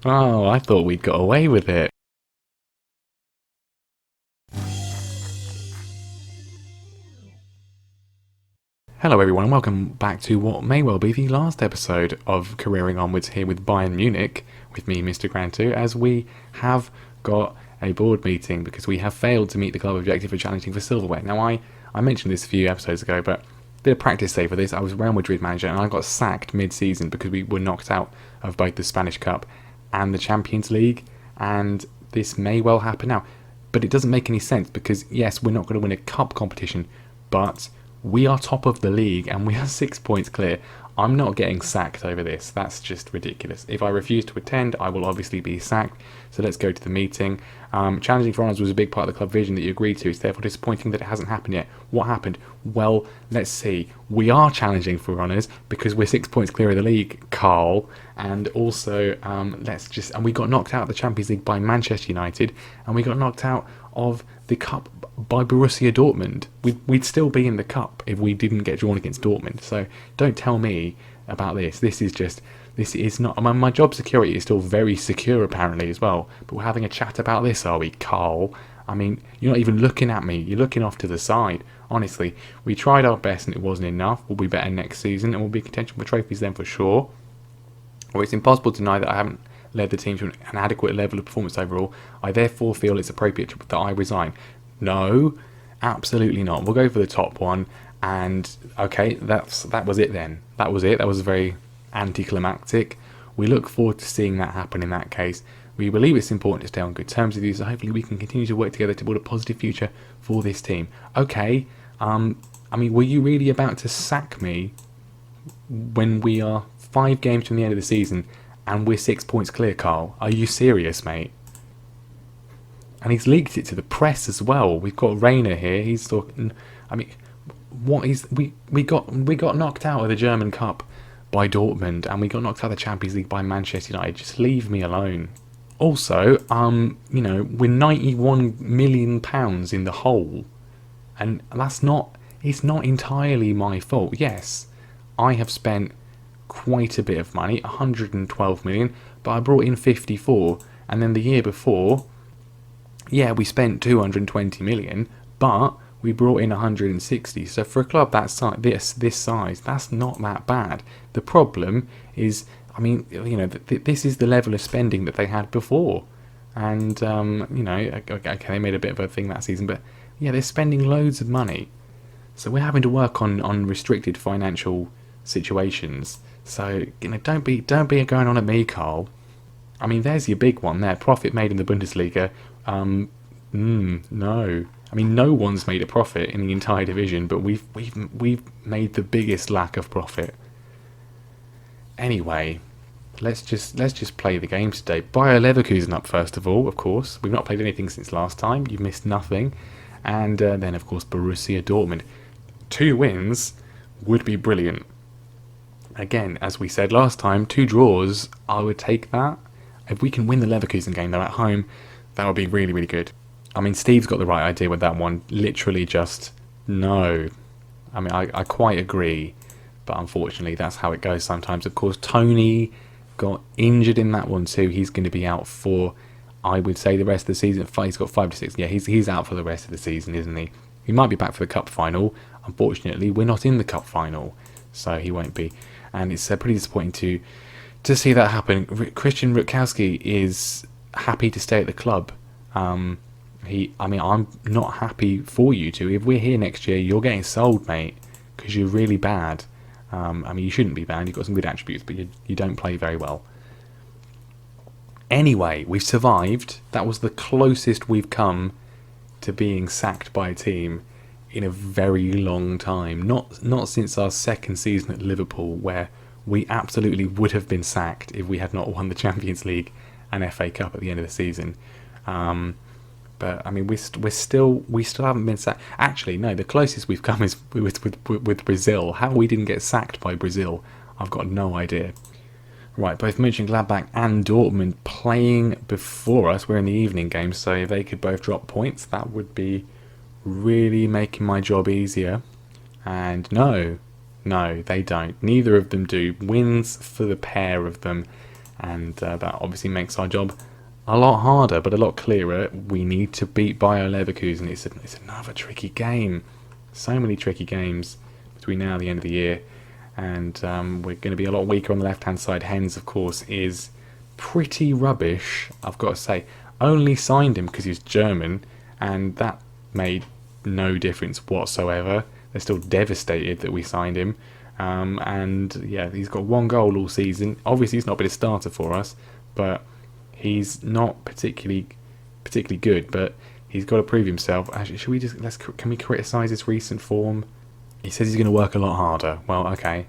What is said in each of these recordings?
Oh, I thought we'd got away with it. Hello everyone and welcome back to what may well be the last episode of Careering Onwards here with Bayern Munich, with me Mr. Grantu, as we have got a board meeting because we have failed to meet the club objective of challenging for silverware. Now I mentioned this a few episodes ago, but did a practice day for this. I was Real Madrid manager and I got sacked mid-season because we were knocked out of both the Spanish Cup and the Champions League, and this may well happen now. But it doesn't make any sense because yes, we're not going to win a cup competition, but we are top of the league and we are 6 points clear. I'm not getting sacked over this. That's just ridiculous. If I refuse to attend, I will obviously be sacked. So let's go to the meeting. Challenging for honours was a big part of the club vision that you agreed to. It's therefore disappointing that it hasn't happened yet. What happened? Well, let's see. We are challenging for honours because we're 6 points clear of the league, Karl. And also, and we got knocked out of the Champions League by Manchester United, and we got knocked out of the cup by Borussia Dortmund. We'd still be in the cup if we didn't get drawn against Dortmund. So don't tell me about this. This is not. My job security is still very secure apparently as well. But we're having a chat about this, are we, Karl? I mean, you're not even looking at me. You're looking off to the side. Honestly, we tried our best and it wasn't enough. We'll be better next season and we'll be in contention for trophies then for sure. Or it's impossible to deny that I haven't led the team to an adequate level of performance overall. I therefore feel it's appropriate that I resign. No, absolutely not. We'll go for the top one, and okay, that was it then. That was it. That was very anticlimactic. We look forward to seeing that happen in that case. We believe it's important to stay on good terms with you, so hopefully we can continue to work together to build a positive future for this team. Okay, I mean, were you really about to sack me when we are 5 games from the end of the season and we're 6 points clear, Karl? Are you serious, mate? And he's leaked it to the press as well. We've got Rayner here. He's talking. I mean, what is we got knocked out of the German Cup by Dortmund, and we got knocked out of the Champions League by Manchester United. Just leave me alone. Also, you know, we're £91 million in the hole, and that's not. It's not entirely my fault. Yes, I have spent quite a bit of money, 112 million, but I brought in 54, and then the year before. Yeah, we spent 220 million, but we brought in 160. So for a club that size, this size, that's not that bad. The problem is, I mean, you know, this is the level of spending that they had before, and you know, okay, they made a bit of a thing that season, but yeah, they're spending loads of money. So we're having to work on restricted financial situations. So you know, don't be going on at me, Karl. I mean, there's your big one there. Profit made in the Bundesliga. No. I mean, no one's made a profit in the entire division, but we've made the biggest lack of profit. Anyway, let's just play the games today. Bayer Leverkusen up first of all, of course. We've not played anything since last time. You've missed nothing. And then, of course, Borussia Dortmund. 2 wins would be brilliant. Again, as we said last time, 2 draws, I would take that. If we can win the Leverkusen game, though, at home, that would be really, really good. I mean, Steve's got the right idea with that one. Literally just, no. I mean, I quite agree. But unfortunately, that's how it goes sometimes. Of course, Tony got injured in that one too. He's going to be out for, I would say, the rest of the season. He's got 5 to 6. Yeah, he's out for the rest of the season, isn't he? He might be back for the cup final. Unfortunately, we're not in the cup final. So he won't be. And it's pretty disappointing to see that happen. Christian Rutkowski is happy to stay at the club. I mean, I'm not happy for you two. If we're here next year, you're getting sold, mate, because you're really bad. I mean, you shouldn't be bad. You've got some good attributes, but you don't play very well. Anyway, we've survived. That was the closest we've come to being sacked by a team in a very long time. Not since our second season at Liverpool, where we absolutely would have been sacked if we had not won the Champions League and FA Cup at the end of the season. But I mean, we still haven't been sacked. Actually, no, the closest we've come is with Brazil. How we didn't get sacked by Brazil, I've got no idea. Right, both Monchengladbach and Dortmund playing before us. We're in the evening game, so if they could both drop points, that would be really making my job easier. And no, they don't. Neither of them do. Wins for the pair of them. and that obviously makes our job a lot harder, but a lot clearer. We need to beat Bayer Leverkusen. It's another tricky game. So many tricky games between now and the end of the year, and we're going to be a lot weaker on the left-hand side. Hens, of course, is pretty rubbish, I've got to say. Only signed him because he's German, and that made no difference whatsoever. They're still devastated that we signed him. And yeah, he's got 1 goal all season. Obviously, he's not been a starter for us, but he's not particularly good. But he's got to prove himself. Actually, can we criticise his recent form? He says he's going to work a lot harder. Well, okay,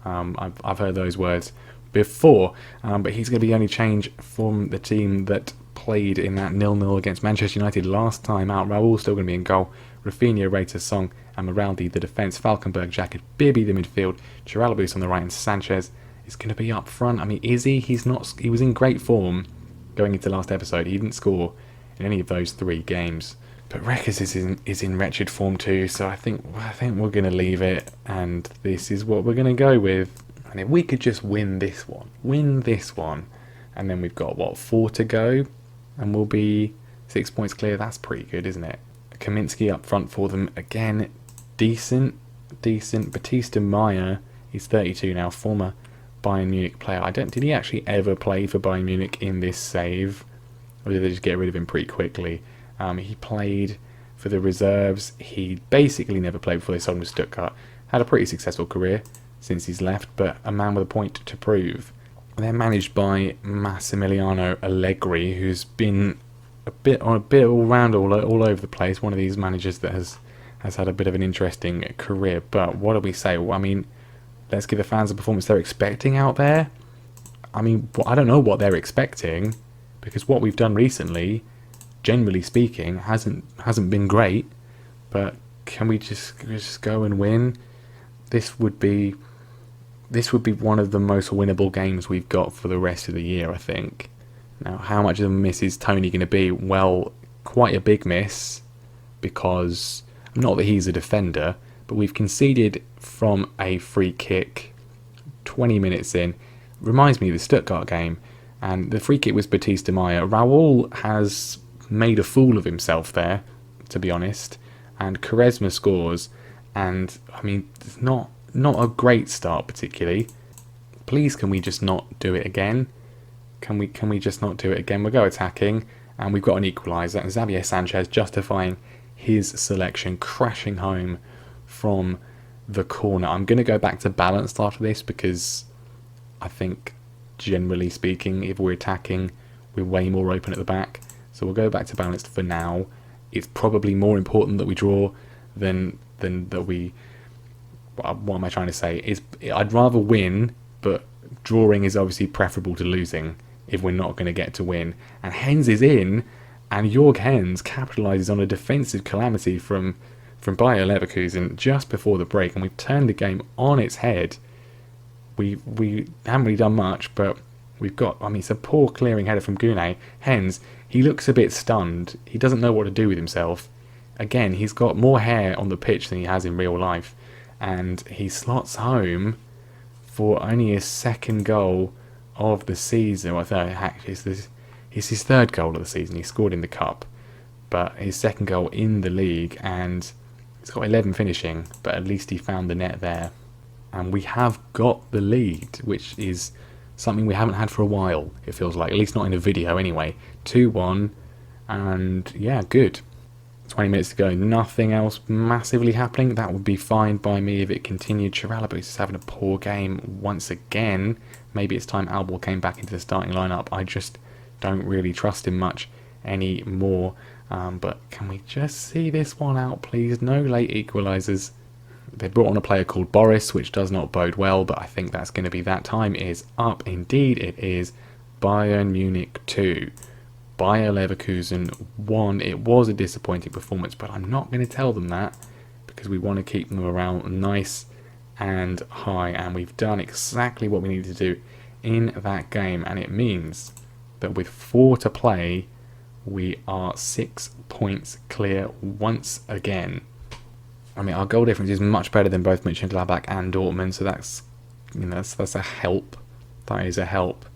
I've heard those words before, but he's going to be the only change from the team that played in that 0-0 against Manchester United last time out. Raul's still going to be in goal. Rafinha, Reiter, Song, and Moraldi the defence. Falkenberg, Jacket, Bibby the midfield. Chiralabus on the right, and Sanchez is going to be up front. I mean, is he? He's not. He was in great form going into last episode. He didn't score in any of those 3 games. But Reckers is in wretched form too. So I think we're going to leave it, and this is what we're going to go with. And if we could just win this one, and then we've got 4 to go, and we'll be 6 points clear. That's pretty good, isn't it? Kaminsky up front for them again. Decent. Batista Meyer, he's 32 now, former Bayern Munich player. Did he actually ever play for Bayern Munich in this save? Or did they just get rid of him pretty quickly? He played for the reserves. He basically never played before they sold him to Stuttgart. Had a pretty successful career since he's left, but a man with a point to prove. They're managed by Massimiliano Allegri, who's been a bit all round, all over the place. One of these managers that has had a bit of an interesting career. But what do we say? Well, I mean, let's give the fans a performance they're expecting out there. I mean, I don't know what they're expecting, because what we've done recently, generally speaking, hasn't been great. But can we just go and win? This would be one of the most winnable games we've got for the rest of the year, I think. Now, how much of a miss is Tony going to be? Well, quite a big miss, because not that he's a defender, but we've conceded from a free kick 20 minutes in. Reminds me of the Stuttgart game, and the free kick was Batista Meyer. Raul has made a fool of himself there, to be honest, and Quaresma scores, and I mean, it's not a great start particularly. Please, can we just not do it again? Can we just not do it again? We'll go attacking, and we've got an equaliser. And Xavier Sanchez justifying his selection, crashing home from the corner. I'm going to go back to balanced after this, because I think, generally speaking, if we're attacking, we're way more open at the back. So we'll go back to balanced for now. It's probably more important that we draw than that we... What am I trying to say? I'd rather win, but drawing is obviously preferable to losing if we're not going to get to win. And Hens is in, and Jörg Hens capitalises on a defensive calamity from Bayer Leverkusen just before the break, and we've turned the game on its head. We haven't really done much, but we've got... I mean, it's a poor clearing header from Gune. Hens, he looks a bit stunned. He doesn't know what to do with himself. Again, he's got more hair on the pitch than he has in real life, and he slots home for only his 2nd goal of the season. Well, actually, it's his 3rd goal of the season. He scored in the cup, but his 2nd goal in the league, and he's got 11 finishing, but at least he found the net there. And we have got the lead, which is something we haven't had for a while, it feels like, at least not in a video anyway. 2-1, and yeah, good. 20 minutes to go, nothing else massively happening. That would be fine by me if it continued. Chiralabus is having a poor game once again. Maybe it's time Albor came back into the starting lineup. I just don't really trust him much anymore. But can we just see this one out, please? No late equalisers. They brought on a player called Boris, which does not bode well, but I think that's going to be that time is up. Indeed it is. Bayern Munich 2. Bayer Leverkusen 1. It was a disappointing performance, but I'm not going to tell them that, because we want to keep them around nice and high, and we've done exactly what we needed to do in that game, and it means that with 4 to play, we are 6 points clear once again. I mean, our goal difference is much better than both Monchengladbach and Dortmund, so that's a help. That is a help.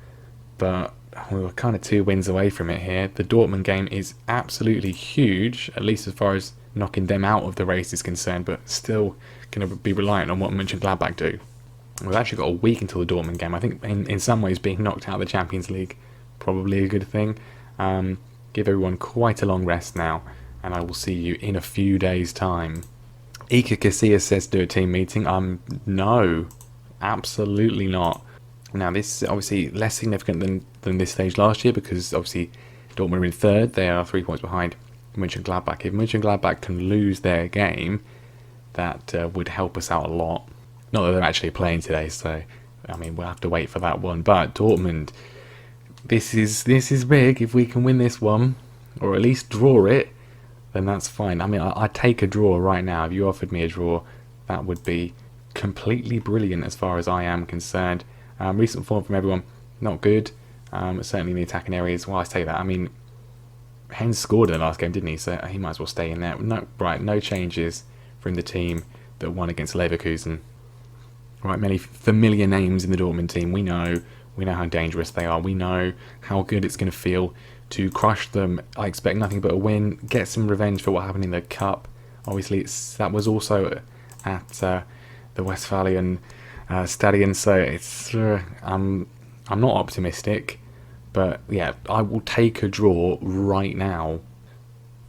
but we were kind of 2 wins away from it here. The Dortmund game is absolutely huge, at least as far as knocking them out of the race is concerned, but still going to be reliant on what Mönchengladbach do. We've actually got a week until the Dortmund game. I think in some ways being knocked out of the Champions League probably a good thing. Give everyone quite a long rest now, and I will see you in a few days' time. Iker Casillas says do a team meeting. No, absolutely not. Now this is obviously less significant than this stage last year, because obviously Dortmund are in third. They are 3 points behind Mönchengladbach. If Mönchengladbach can lose their game, that would help us out a lot. Not that they're actually playing today, so I mean we'll have to wait for that one. But Dortmund, this is big. If we can win this one, or at least draw it, then that's fine. I mean, I'd take a draw right now. If you offered me a draw, that would be completely brilliant as far as I am concerned. Recent form from everyone, not good. Certainly in the attacking areas. Well, I say that. I mean, Hens scored in the last game, didn't he? So he might as well stay in there. No changes from the team that won against Leverkusen. Right, many familiar names in the Dortmund team. We know how dangerous they are. We know how good it's going to feel to crush them. I expect nothing but a win. Get some revenge for what happened in the cup. Obviously, that was also at the Westphalian Stadion. So it's I'm not optimistic, but yeah, I will take a draw right now.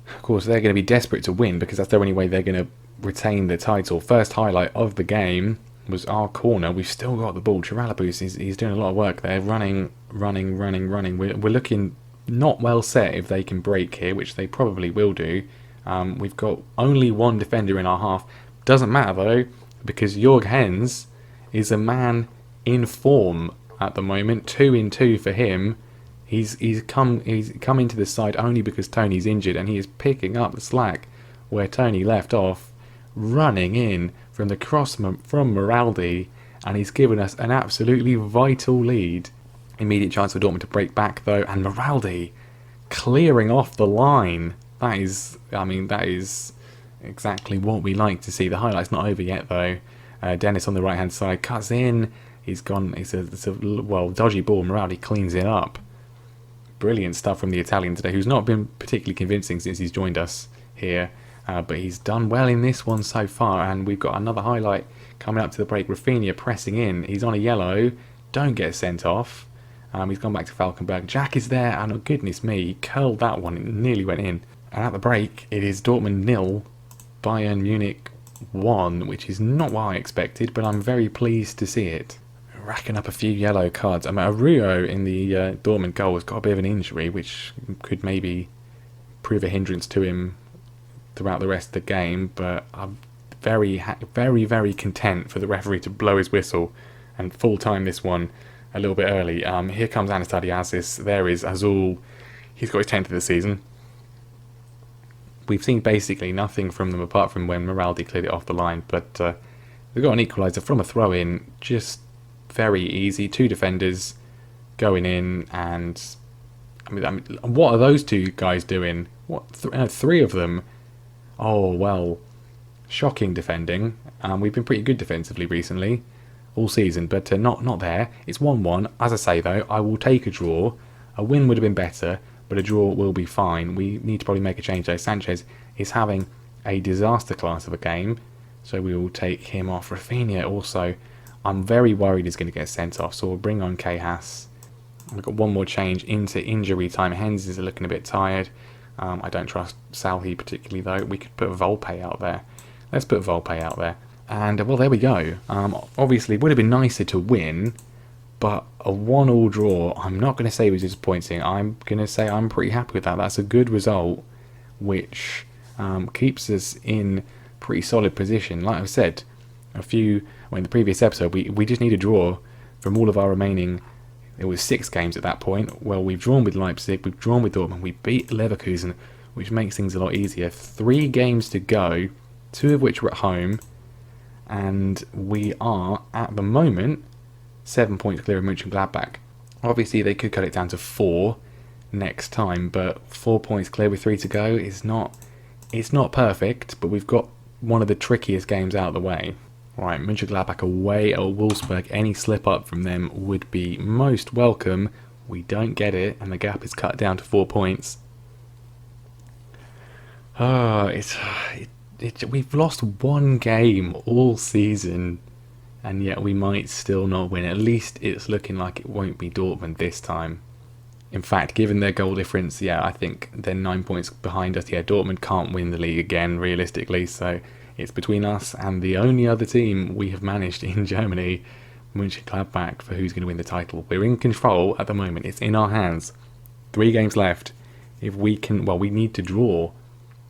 Of course, they're going to be desperate to win because that's the only way they're going to retain the title. First highlight of the game was our corner. We've still got the ball. Chiralabous, he's doing a lot of work there. Running. We're looking not well set if they can break here, which they probably will do. We've got only one defender in our half. Doesn't matter though, because Jörg Hens is a man in form at the moment. 2 in 2 for him. He's come into the side only because Tony's injured, and he is picking up the slack where Tony left off, running in from the cross from Moraldi, and he's given us an absolutely vital lead. Immediate chance for Dortmund to break back though, and Moraldi clearing off the line. That is exactly what we like to see. The highlight's not over yet though. Dennis on the right hand side cuts in. He's gone. It's a dodgy ball. Moraldi cleans it up. Brilliant stuff from the Italian today, who's not been particularly convincing since he's joined us here. But he's done well in this one so far, and we've got another highlight coming up to the break. Rafinha pressing in. He's on a yellow. Don't get sent off. He's gone back to Falkenberg. Jack is there, and oh, goodness me, he curled that one. It nearly went in. And at the break, it is Dortmund 0, Bayern Munich 1, which is not what I expected, but I'm very pleased to see it. Racking up a few yellow cards. I mean, Arroyo in the Dortmund goal has got a bit of an injury, which could maybe prove a hindrance to him throughout the rest of the game, but I'm very very content for the referee to blow his whistle and full time this one a little bit early. Here comes Anastasiadis. There is Azul. He's got his 10th of the season. We've seen basically nothing from them apart from when Moraldi cleared it off the line, but we've got an equaliser from a throw in. Just very easy. 2 defenders going in, and I mean what are those 2 guys doing? What 3 of them? Oh, well, shocking defending. We've been pretty good defensively recently, all season, but not there. It's 1-1. As I say, though, I will take a draw. A win would have been better, but a draw will be fine. We need to probably make a change, though. Sanchez is having a disaster class of a game, so we will take him off. Rafinha also, I'm very worried he's going to get sent off, so we'll bring on K-Hass. We've got one more change into injury time. Hens is looking a bit tired. I don't trust Salhi particularly though. We could put Volpe out there. Let's put Volpe out there. And well, there we go. Obviously, it would have been nicer to win, but a 1-1 draw, I'm not going to say was disappointing. I'm going to say I'm pretty happy with that. That's a good result, which keeps us in pretty solid position. Like I said, in the previous episode, we just need a draw from all of our remaining. It was 6 games at that point. Well, we've drawn with Leipzig, we've drawn with Dortmund, we beat Leverkusen, which makes things a lot easier. 3 games to go, 2 of which were at home, and we are, at the moment, 7 points clear of Mönchengladbach. Obviously, they could cut it down to 4 next time, but 4 points clear with 3 to go is not perfect, but we've got one of the trickiest games out of the way. Right, Mönchengladbach away at Wolfsburg. Any slip up from them would be most welcome. We don't get it, and the gap is cut down to 4 points. We've lost one game all season, and yet we might still not win. At least it's looking like it won't be Dortmund this time. In fact, given their goal difference, I think they're 9 points behind us. Dortmund can't win the league again, realistically, so it's between us and the only other team we have managed in Germany, Monchengladbach, for who's going to win the title. We're in control at the moment. It's in our hands. 3 games left. If we can, we need to draw.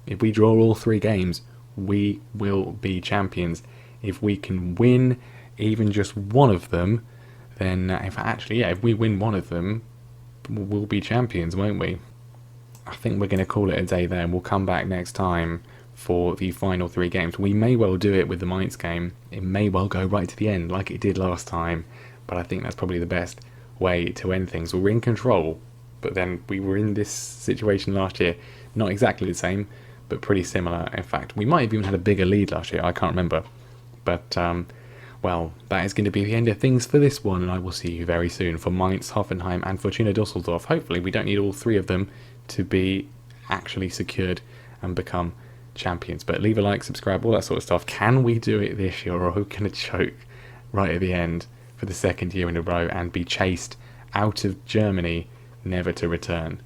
If we draw all 3 games, we will be champions. If we can win even just one of them, then if we win one of them, we'll be champions, won't we? I think we're going to call it a day there, and we'll come back next time for the final 3 games. We may well do it with the Mainz game. It may well go right to the end like it did last time, but I think that's probably the best way to end things. We're in control, but then we were in this situation last year. Not exactly the same, but pretty similar. In fact, we might have even had a bigger lead last year. I can't remember. But, that is going to be the end of things for this one, and I will see you very soon for Mainz, Hoffenheim and Fortuna Düsseldorf. Hopefully we don't need all 3 of them to be actually secured and become champions. But leave a like, subscribe, all that sort of stuff. Can we do it this year, or are we going to choke right at the end for the 2nd year in a row and be chased out of Germany, never to return?